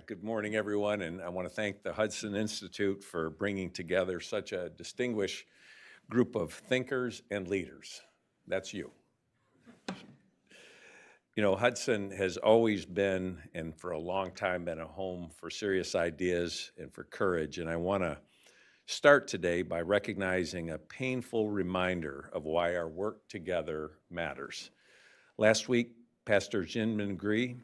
Good morning, everyone, and I want to thank the Hudson Institute for bringing together such a distinguished group of thinkers and leaders. That's you. You know, Hudson has always been, and for a long time, been a home for serious ideas and for courage, and I want to start today by recognizing a painful reminder of why our work together matters. Last week, Pastor Jinmin Gri,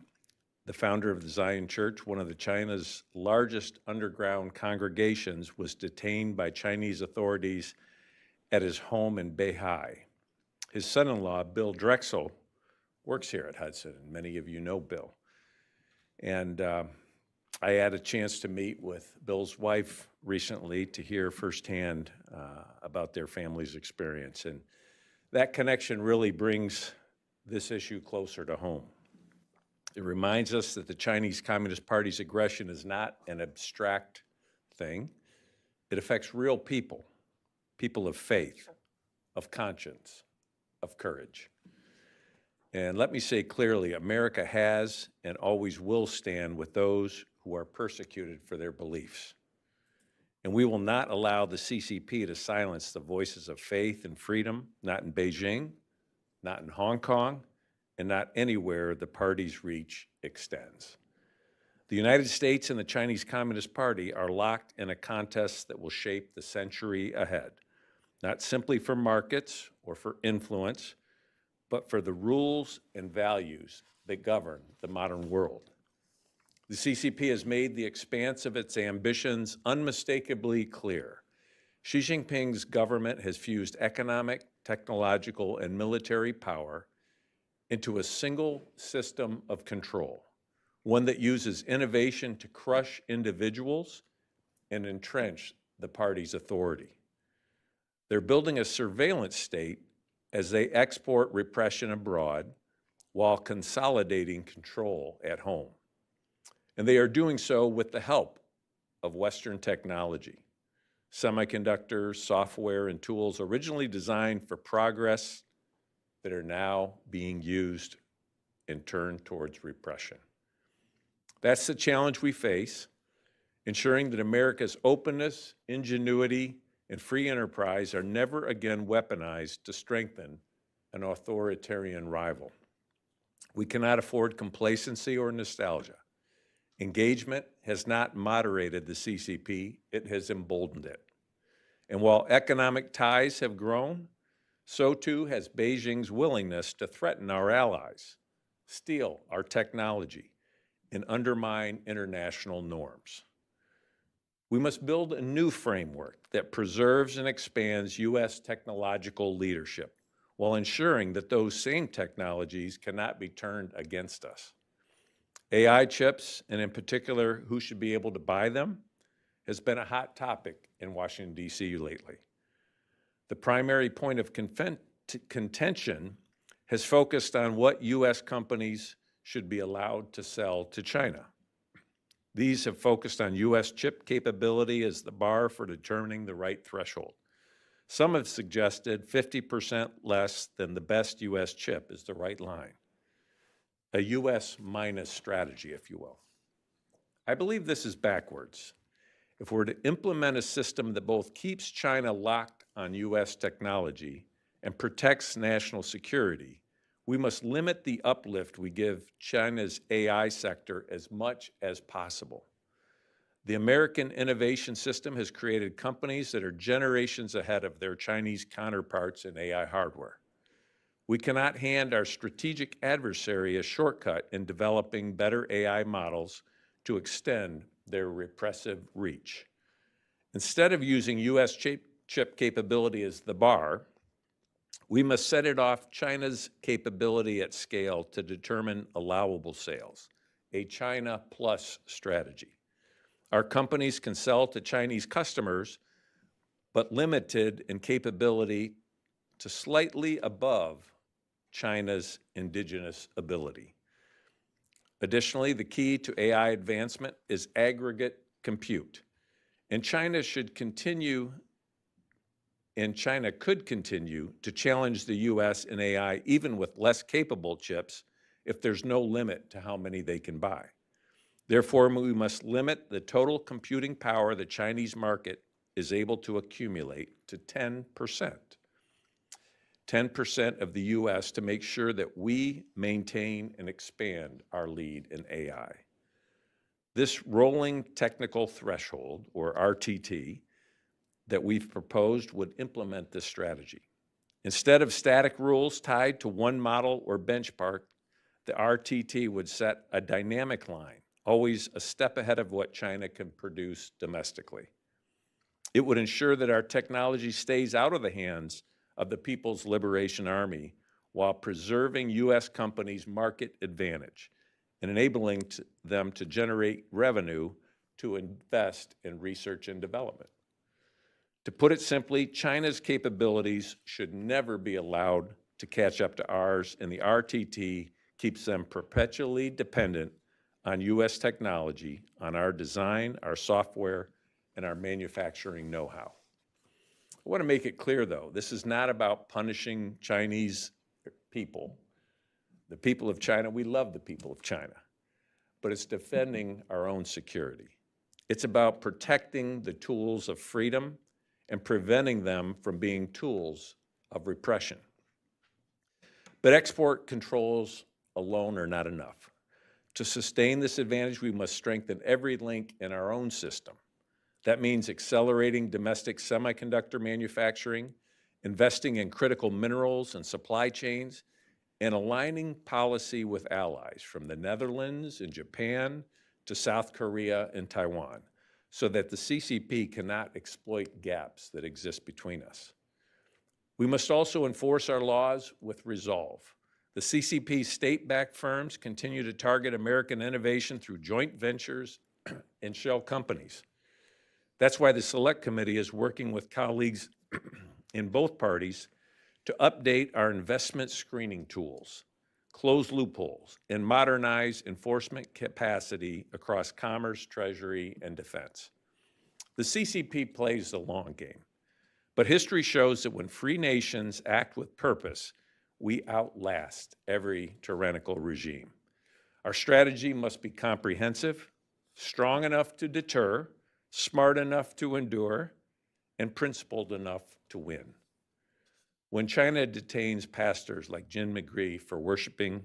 the founder of the Zion Church, one of China's largest underground congregations, was detained by Chinese authorities at his home in Beihai. His son-in-law, Bill Drexel, works here at Hudson, and many of you know Bill. And I had a chance to meet with Bill's wife recently to hear firsthand about their family's experience. And that connection really brings this issue closer to home. It reminds us that the Chinese Communist Party's aggression is not an abstract thing. It affects real people, people of faith, of conscience, of courage. And let me say clearly, America has and always will stand with those who are persecuted for their beliefs. And we will not allow the CCP to silence the voices of faith and freedom, not in Beijing, not in Hong Kong, and not anywhere the party's reach extends. The United States and the Chinese Communist Party are locked in a contest that will shape the century ahead, not simply for markets or for influence, but for the rules and values that govern the modern world. The CCP has made the expanse of its ambitions unmistakably clear. Xi Jinping's government has fused economic, technological, and military power into a single system of control, one that uses innovation to crush individuals and entrench the party's authority. They're building a surveillance state as they export repression abroad while consolidating control at home. And they are doing so with the help of Western technology, semiconductors, software, and tools originally designed for progress that are now being used and turned towards repression. That's the challenge we face, ensuring that America's openness, ingenuity, and free enterprise are never again weaponized to strengthen an authoritarian rival. We cannot afford complacency or nostalgia. Engagement has not moderated the CCP, it has emboldened it. And while economic ties have grown, so too has Beijing's willingness to threaten our allies, steal our technology, and undermine international norms. We must build a new framework that preserves and expands U.S. technological leadership while ensuring that those same technologies cannot be turned against us. AI chips, and in particular, who should be able to buy them, has been a hot topic in Washington, D.C. lately. The primary point of contention has focused on what U.S. companies should be allowed to sell to China. These have focused on U.S. chip capability as the bar for determining the right threshold. Some have suggested 50% less than the best U.S. chip is the right line, a U.S. minus strategy, if you will. I believe this is backwards. If we're to implement a system that both keeps China locked on U.S. technology and protects national security, we must limit the uplift we give China's AI sector as much as possible. The American innovation system has created companies that are generations ahead of their Chinese counterparts in AI hardware. We cannot hand our strategic adversary a shortcut in developing better AI models to extend their repressive reach. Instead of using U.S. chip capability as the bar, we must set it off China's capability at scale to determine allowable sales, a China plus strategy. Our companies can sell to Chinese customers, but limited in capability to slightly above China's indigenous ability. Additionally, the key to AI advancement is aggregate compute, and China could continue to challenge the U.S. in AI even with less capable chips if there's no limit to how many they can buy. Therefore, we must limit the total computing power the Chinese market is able to accumulate to 10%. 10% of the US to make sure that we maintain and expand our lead in AI. This rolling technical threshold, or RTT, that we've proposed would implement this strategy. Instead of static rules tied to one model or benchmark, the RTT would set a dynamic line, always a step ahead of what China can produce domestically. It would ensure that our technology stays out of the hands of the People's Liberation Army while preserving US companies' market advantage and enabling them to generate revenue to invest in research and development. To put it simply, China's capabilities should never be allowed to catch up to ours, and the RTT keeps them perpetually dependent on US technology, on our design, our software, and our manufacturing know-how. I want to make it clear, though, this is not about punishing Chinese people. The people of China, we love the people of China, but it's defending our own security. It's about protecting the tools of freedom and preventing them from being tools of repression. But export controls alone are not enough. To sustain this advantage, we must strengthen every link in our own system. That means accelerating domestic semiconductor manufacturing, investing in critical minerals and supply chains, and aligning policy with allies from the Netherlands and Japan to South Korea and Taiwan, so that the CCP cannot exploit gaps that exist between us. We must also enforce our laws with resolve. The CCP state-backed firms continue to target American innovation through joint ventures and shell companies. That's why the Select Committee is working with colleagues in both parties to update our investment screening tools, close loopholes, and modernize enforcement capacity across commerce, treasury, and defense. The CCP plays the long game, but history shows that when free nations act with purpose, we outlast every tyrannical regime. Our strategy must be comprehensive, strong enough to deter, smart enough to endure, and principled enough to win. When China detains pastors like Jin McGree for worshiping,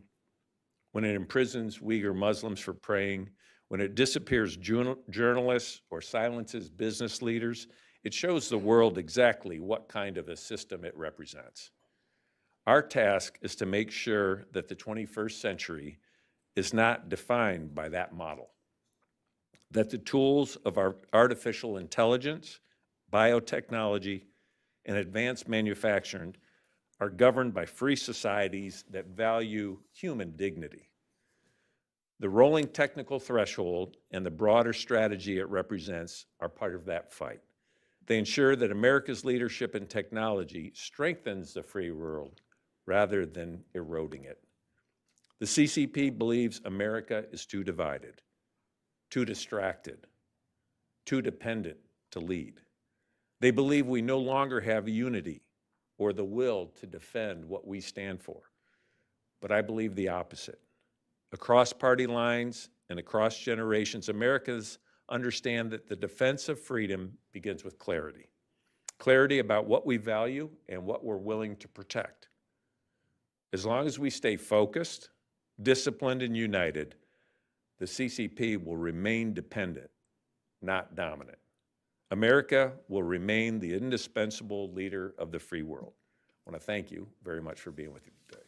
when it imprisons Uyghur Muslims for praying, when it disappears journalists or silences business leaders, it shows the world exactly what kind of a system it represents. Our task is to make sure that the 21st century is not defined by that model, that the tools of our artificial intelligence, biotechnology, and advanced manufacturing are governed by free societies that value human dignity. The rolling technical threshold and the broader strategy it represents are part of that fight. They ensure that America's leadership in technology strengthens the free world rather than eroding it. The CCP believes America is too divided, too distracted, too dependent to lead. They believe we no longer have unity or the will to defend what we stand for. But I believe the opposite. Across party lines and across generations, Americans understand that the defense of freedom begins with clarity. Clarity about what we value and what we're willing to protect. As long as we stay focused, disciplined, and united, the CCP will remain dependent, not dominant. America will remain the indispensable leader of the free world. I want to thank you very much for being with me today.